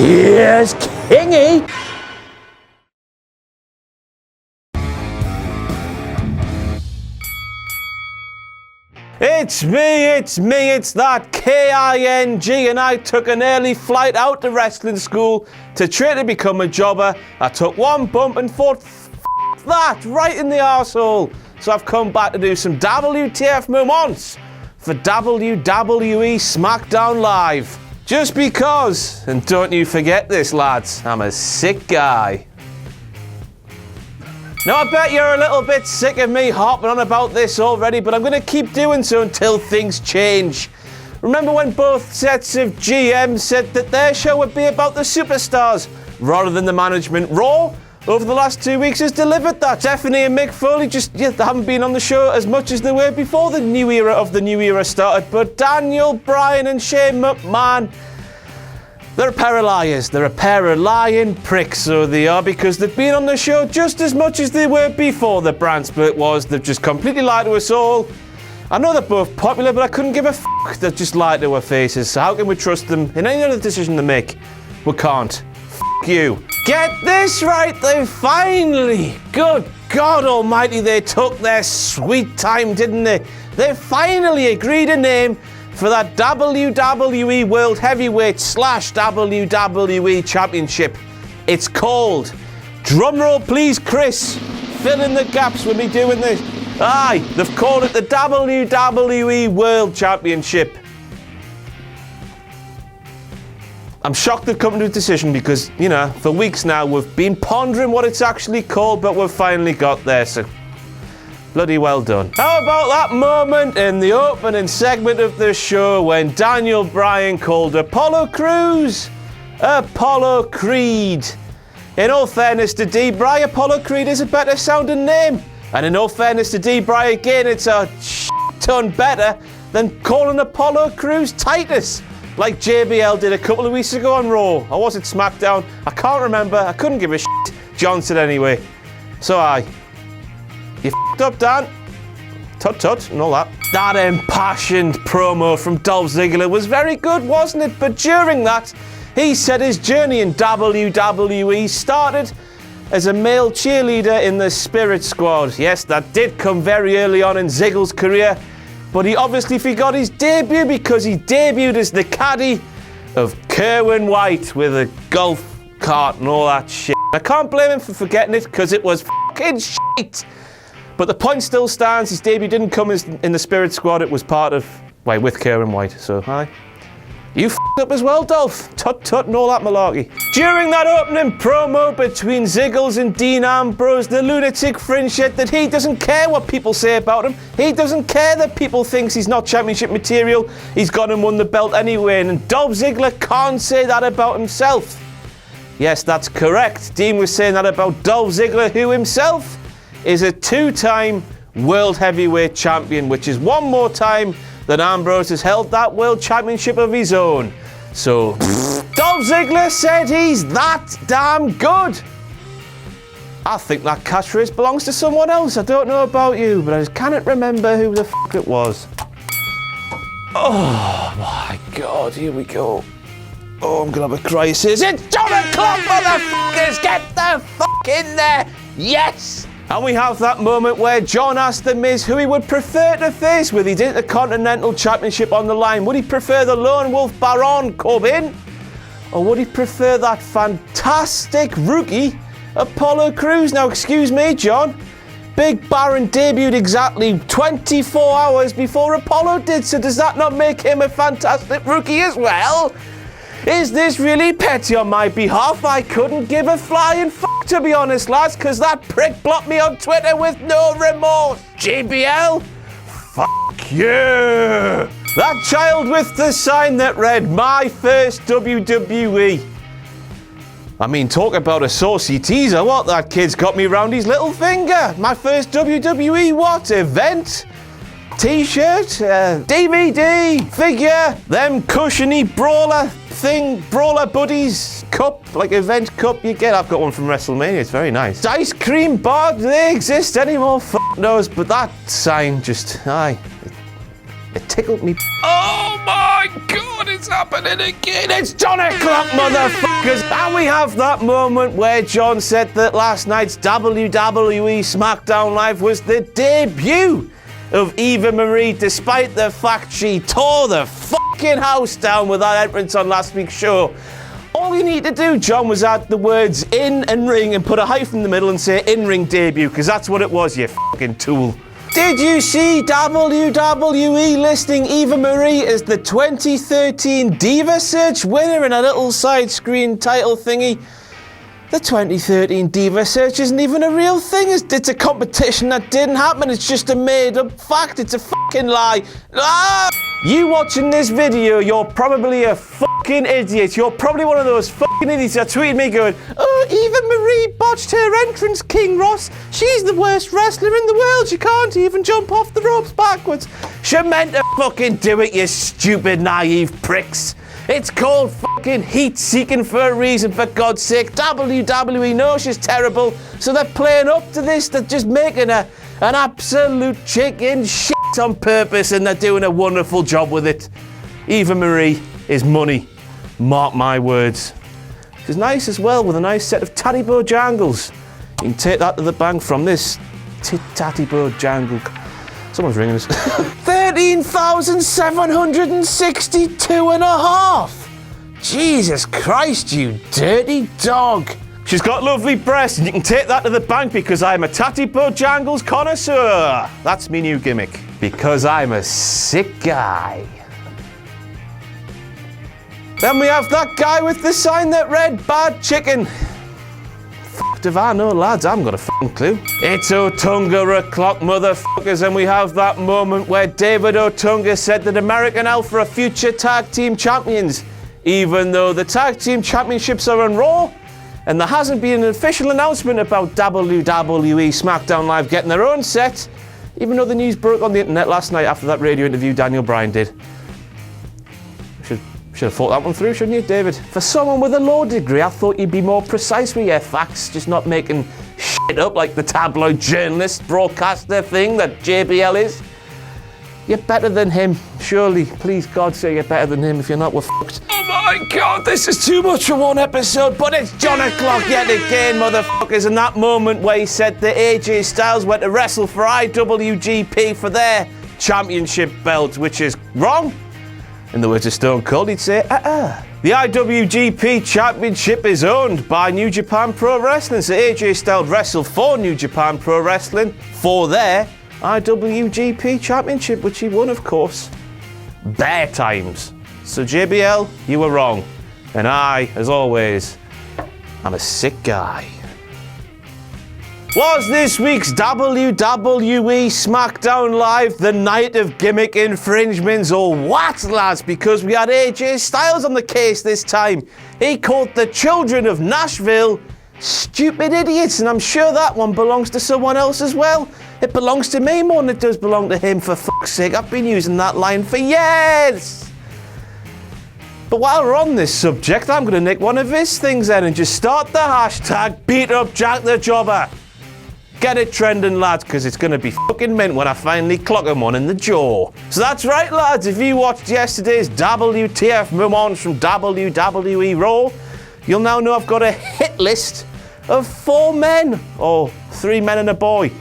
Here's Kingy. It's that K-I-N-G, and I took an early flight out to wrestling school to train to become a jobber. I took one bump and thought, F that, right in the arsehole. So I've come back to do some WTF moments for WWE Smackdown Live. Just because, and don't you forget this, lads, I'm a sick guy. Now, I bet you're a little bit sick of me harping on about this already, but I'm going to keep doing so until things change. Remember when both sets of GMs said that their show would be about the superstars rather than the management? Raw, over the last 2 weeks, has delivered that. Stephanie and Mick Foley they haven't been on the show as much as they were before the new era started, but Daniel Bryan and Shane McMahon, they're a pair of liars. They're a pair of lying pricks, so they are, because they've been on the show just as much as they were before the brand split was. They've just completely lied to us all. I know they're both popular, but I couldn't give a f***. They've just lied to our faces, so how can we trust them in any other decision they make? We can't. F*** you. Get this right, they finally, good God almighty, they took their sweet time, didn't they? They finally agreed a name for that WWE World Heavyweight / WWE Championship. It's called, drumroll please Chris, fill in the gaps with me doing this. Aye, they've called it the WWE World Championship. I'm shocked they've come to a decision because, you know, for weeks now we've been pondering what it's actually called, but we've finally got there, so bloody well done. How about that moment in the opening segment of the show when Daniel Bryan called Apollo Crews Apollo Creed? In all fairness to D-Bry, Apollo Creed is a better sounding name. And in all fairness to D-Bry again, it's a ton better than calling Apollo Crews Titus, like JBL did a couple of weeks ago on Raw. Or was it Smackdown? I can't remember. I couldn't give a shit. John said anyway. So aye. You f***ed up, Dan. Tut and all that. That impassioned promo from Dolph Ziggler was very good, wasn't it? But during that, he said his journey in WWE started as a male cheerleader in the Spirit Squad. Yes, that did come very early on in Ziggler's career, but he obviously forgot his debut because he debuted as the caddy of Kerwin White with a golf cart and all that shit. I can't blame him for forgetting it because it was fucking shit. But the point still stands, his debut didn't come in the Spirit Squad, it was part of, with Kerwin White, so hi. You f***ed up as well, Dolph. Tut and all that malarkey. During that opening promo between Ziggles and Dean Ambrose, the lunatic fringe said that he doesn't care what people say about him. He doesn't care that people thinks he's not championship material. He's gone and won the belt anyway, and Dolph Ziggler can't say that about himself. Yes, that's correct. Dean was saying that about Dolph Ziggler, who himself is a 2-time World Heavyweight Champion, which is one more time that Ambrose has held that World Championship of his own. So, Dolph Ziggler said he's that damn good. I think that catchphrase belongs to someone else. I don't know about you, but I just cannot remember who the f*** it was. Oh my God, here we go. Oh, I'm gonna have a crisis. It's John O'Clock, motherfuckers! Get the fuck in there! Yes! And we have that moment where John asked The Miz who he would prefer to face with his Intercontinental Championship on the line. Would he prefer the Lone Wolf Baron Corbin? Or would he prefer that fantastic rookie, Apollo Crews? Now, excuse me, John. Big Baron debuted exactly 24 hours before Apollo did, so does that not make him a fantastic rookie as well? Is this really petty on my behalf? I couldn't give a flying fuck, to be honest, lads, because that prick blocked me on Twitter with no remorse. JBL? Fuck you. That child with the sign that read, "My first WWE." I mean, talk about a saucy teaser. What, that kid's got me round his little finger. My first WWE what? Event? T-shirt? DVD? Figure? Them cushiony brawler buddies cup, like event cup you get. I've got one from WrestleMania, it's very nice. Ice cream bar, do they exist anymore? F*** knows, but that sign just, it tickled me. Oh my God, it's happening again. It's John O'Clock, motherfuckers. And we have that moment where John said that last night's WWE Smackdown Live was the debut of Eva Marie, despite the fact she tore the fucking house down with that entrance on last week's show. All you need to do, John, was add the words in and ring and put a hyphen in the middle and say in-ring debut, because that's what it was, you fucking tool. Did you see WWE listing Eva Marie as the 2013 Diva Search winner in a little side screen title thingy? The 2013 Diva Search isn't even a real thing. It's a competition that didn't happen. It's just a made-up fact. It's a fucking lie. Ah! You watching this video, you're probably a fucking idiot. You're probably one of those fucking idiots that tweeted me going, oh, Eva Marie botched her entrance, King Ross. She's the worst wrestler in the world. She can't even jump off the ropes backwards. She meant to fucking do it, you stupid, naive pricks. It's called fucking heat-seeking for a reason, for God's sake. WWE knows she's terrible, so they're playing up to this. They're just making an absolute chicken shit on purpose, and they're doing a wonderful job with it. Eva Marie is money. Mark my words. She's nice as well, with a nice set of tatty bojangles. You can take that to the bank from this tatty bojangle. Someone's ringing us. 13,762 and a half. Jesus Christ, you dirty dog. She's got lovely breasts, and you can take that to the bank because I'm a tatty bojangles connoisseur. That's me new gimmick. Because I'm a sick guy. Then we have that guy with the sign that read bad chicken. If I know, lads, I haven't got a fucking clue. It's Otunga o'clock, motherfuckers, and we have that moment where David Otunga said that American Alpha are future tag team champions, even though the tag team championships are on Raw, and there hasn't been an official announcement about WWE Smackdown Live getting their own set, even though the news broke on the internet last night after that radio interview Daniel Bryan did. Should have thought that one through, shouldn't you, David? For someone with a law degree, I thought you'd be more precise with your facts, just not making shit up like the tabloid journalist, broadcaster thing that JBL is. You're better than him, surely. Please, God, say you're better than him. If you're not, we're fucked. Oh my God, this is too much for one episode, but it's John O'Clock yet again, motherfuckers. And that moment where he said that AJ Styles went to wrestle for IWGP for their championship belt, which is wrong. In the words of Stone Cold, he'd say, The IWGP Championship is owned by New Japan Pro Wrestling, so AJ Styles wrestled for New Japan Pro Wrestling for their IWGP Championship, which he won, of course, bare times. So JBL, you were wrong. And I, as always, am a sick guy. Was this week's WWE Smackdown Live the night of gimmick infringements or what, lads? Because we had AJ Styles on the case this time. He called the children of Nashville stupid idiots, and I'm sure that one belongs to someone else as well. It belongs to me more than it does belong to him, for fuck's sake. I've been using that line for years. But while we're on this subject, I'm going to nick one of his things then and just start the hashtag beat up Jack the Jobber. Get it trending, lads, because it's going to be fucking mint when I finally clock him one in the jaw. So that's right, lads. If you watched yesterday's WTF moments from WWE Raw, you'll now know I've got a hit list of 4 men, or 3 men and a boy.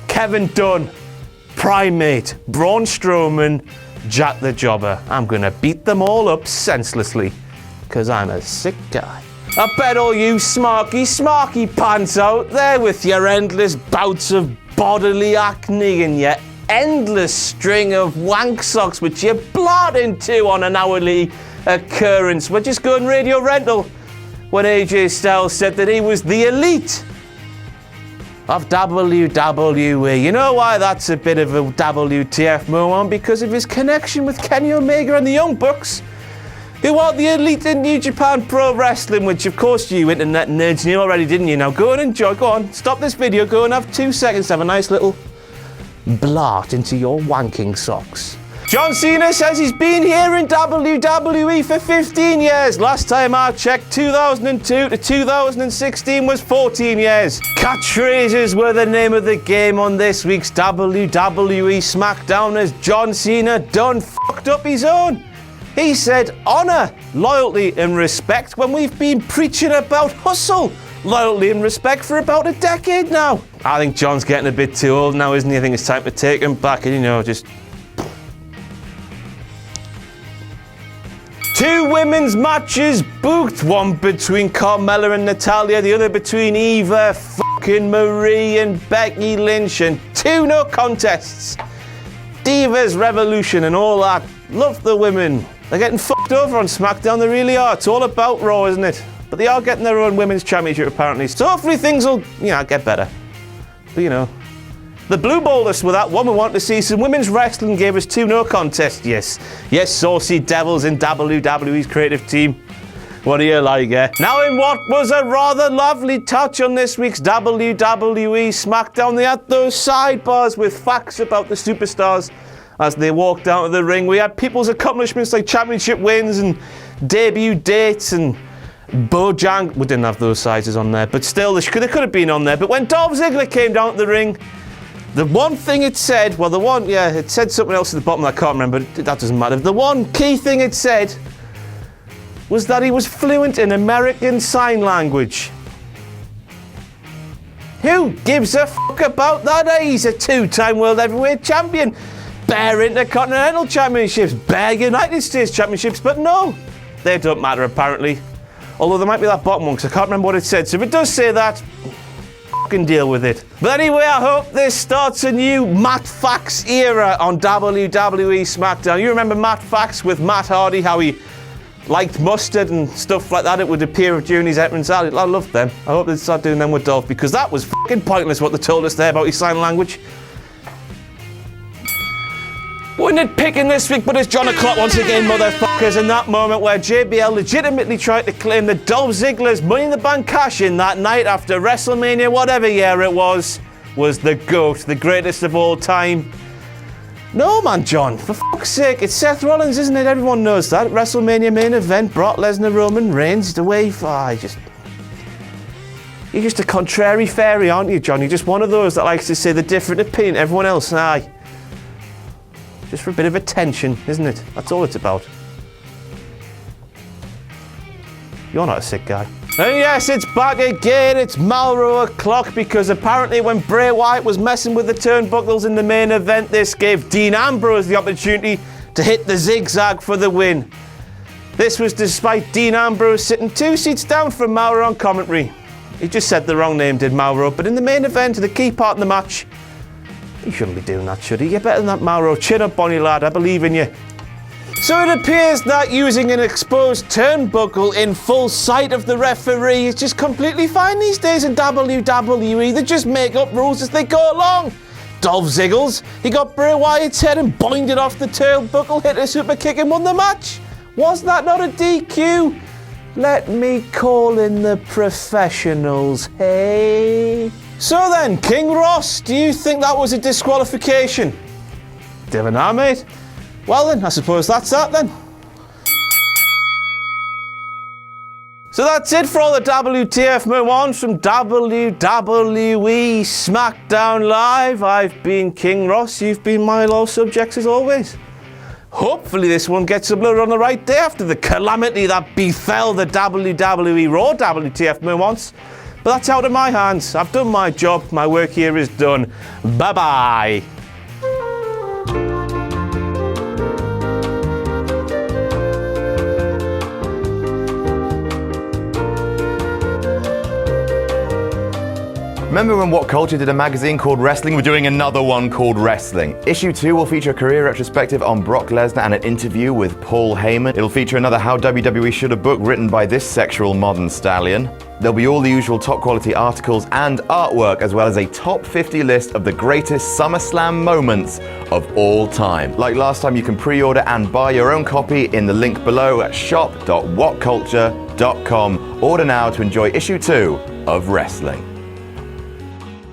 Kevin Dunn, Primate, Braun Strowman, Jack the Jobber. I'm going to beat them all up senselessly, because I'm a sick guy. I bet all you smarky pants out there with your endless bouts of bodily acne and your endless string of wank socks which you blot into on an hourly occurrence were just going radio rental when AJ Styles said that he was the elite of WWE. You know why that's a bit of a WTF moment? Because of his connection with Kenny Omega and the Young Bucks, who are the elite in New Japan Pro Wrestling, which of course you internet nerds knew already, didn't you? Now go and enjoy, go on, stop this video, go and have 2 seconds to have a nice little blart into your wanking socks. John Cena says he's been here in WWE for 15 years. Last time I checked, 2002 to 2016 was 14 years. Catchphrases were the name of the game on this week's WWE Smackdown as John Cena done fucked up his own. He said honour, loyalty and respect when we've been preaching about hustle, loyalty and respect for about a decade now. I think John's getting a bit too old now, isn't he? I think it's time to take him back and, just... 2 women's matches booked, one between Carmella and Natalya, the other between Eva Marie and Becky Lynch, and 2 no contests. Divas Revolution and all that. Love the women. They're getting fucked over on SmackDown, they really are. It's all about Raw, isn't it? But they are getting their own women's championship apparently, so hopefully things will, get better. But the blue balled us with that one. We want to see some women's wrestling, gave us 2 no contests. Yes, saucy devils in WWE's creative team. What do you like, eh? Now in what was a rather lovely touch on this week's WWE Smackdown, they had those sidebars with facts about the superstars as they walked out of the ring. We had people's accomplishments like championship wins and debut dates and Bojang. We didn't have those sizes on there, but still, they could have been on there. But when Dolph Ziggler came down to the ring, the one thing it said, it said something else at the bottom I can't remember, that doesn't matter. The one key thing it said was that he was fluent in American Sign Language. Who gives a fuck about that? He's a 2-time World Heavyweight Champion, bare Intercontinental Championships, bare United States Championships, but no, they don't matter apparently. Although there might be that bottom one, because I can't remember what it said. So if it does say that, fucking deal with it. But anyway, I hope this starts a new Matt Fax era on WWE SmackDown. You remember Matt Fax with Matt Hardy, how he liked mustard and stuff like that. It would appear during his entrance. I loved them. I hope they start doing them with Dolph, because that was fucking pointless what they told us there about his sign language. We're nitpicking this week, but it's John O'Clock once again, motherfuckers, in that moment where JBL legitimately tried to claim that Dolph Ziggler's Money in the Bank cash-in that night after WrestleMania, whatever year it was the GOAT, the greatest of all time. No, man, John, for fuck's sake, it's Seth Rollins, isn't it? Everyone knows that. WrestleMania main event, Brock Lesnar, Roman Reigns, the way... You're just a contrary fairy, aren't you, John? You're just one of those that likes to say the different opinion, everyone else, aye. Just for a bit of attention, isn't it? That's all it's about. You're not a sick guy. And yes, it's back again. It's Malro O'Clock, because apparently when Bray Wyatt was messing with the turnbuckles in the main event, this gave Dean Ambrose the opportunity to hit the zigzag for the win. This was despite Dean Ambrose sitting 2 seats down from Malro on commentary. He just said the wrong name, did Malro, but in the main event, the key part of the match, he shouldn't be doing that, should he? You're better than that, Malro. Chin up, bonny lad. I believe in you. So it appears that using an exposed turnbuckle in full sight of the referee is just completely fine these days in WWE. They just make up rules as they go along. Dolph Ziggler, he got Bray Wyatt's head and boinged off the turnbuckle, hit a super kick and won the match. Was that not a DQ? Let me call in the professionals, hey? So then, King Ross, do you think that was a disqualification? Don't know, mate. Well then, I suppose that's that then. So that's it for all the WTF moments from WWE Smackdown Live. I've been King Ross, you've been my loyal subjects as always. Hopefully this one gets uploaded on the right day after the calamity that befell the WWE Raw WTF moments. But that's out of my hands. I've done my job. My work here is done. Bye-bye. Remember when WhatCulture did a magazine called Wrestling? We're doing another one called Wrestling. Issue 2 will feature a career retrospective on Brock Lesnar and an interview with Paul Heyman. It'll feature another How WWE Should Have book written by this sexual modern stallion. There'll be all the usual top quality articles and artwork, as well as a top 50 list of the greatest SummerSlam moments of all time. Like last time, you can pre-order and buy your own copy in the link below at shop.whatculture.com. Order now to enjoy issue 2 of Wrestling.